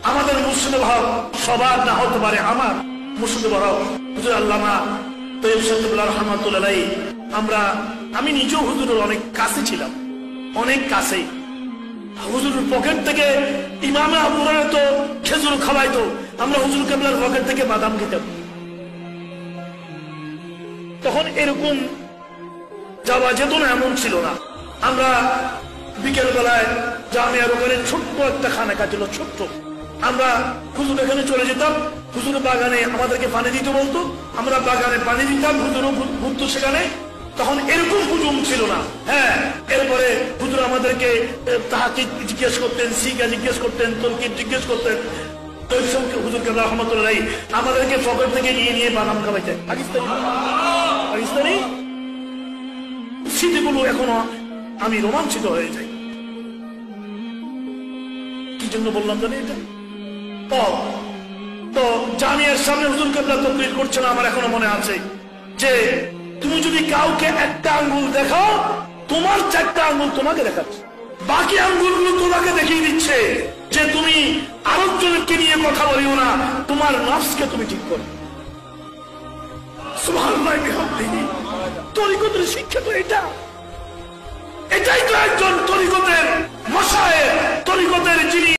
আমাদের মুর্শিদুল হক সবার না হতে পারে, আমার মুর্শিদুল হক হুজুর আল্লামা তৈয়ব সাহেবুল্লাহ রহমাতুল্লাহ। আমি নিজেও হুজুরের অনেক কাছে ছিলাম, অনেক কাছে। হুজুরের পকেট থেকে ইমামে আবু হুরায়রা তো খেজুর খাওয়াইতো, আমরা হুজুর কেবলার পকেট থেকে বাদাম খেতাম। তখন এরকম যাওয়া যেত না এমন ছিল না। আমরা বিকেল বেলায় জামিয়ার ওখানে ছোট্ট একটা খানাকা ছিল, ছোট্ট। আমরা হুজুর এখানে চলে যেতাম, হুজুর বাগানে আমাদেরকে পানি দিতে বলতো, আমরা বাগানে পানি দিতাম, হুজুরও ঘুরতো সেখানে। তখন এরকম হুজুম ছিল না। হ্যাঁ, এরপরে হুজুর আমাদেরকে তাহাকে জিজ্ঞেস করতেন, সিকা জিজ্ঞেস করতেন, তরকিব জিজ্ঞেস করতেন। হুজুর কেবলা রহমাতুল্লাহ আমাদেরকে পকেট থেকে নিয়ে নিয়ে বাদাম খাওয়াইতেন। পাকিস্তানি স্মৃতিগুলো এখনো আমি রোমাঞ্চিত হয়ে যাই। কি জন্য বললাম জানি এটা? তো জামিয়ার সামনে হুজুর কেবলা তাকরীর করছেন, আমার এখনো মনে আছে যে তুমি যদি কাউকে একটা আঙ্গুল দেখাও, তোমার 4টা আঙ্গুল তোমাকে দেখাচ্ছে, বাকি আঙ্গুলগুলো তোমাকে দেখিয়ে দিচ্ছে যে তুমি আরেকজনকে নিয়ে কথা বলিও না, তোমার নফসকে তুমি ঠিক করো। সুবহানাল্লাহ বিহামদিহি। তরিকতের শিক্ষা তো এটা, এটাই তো একজন তরিকতের মাশায়েখ, তরিকতের যিনি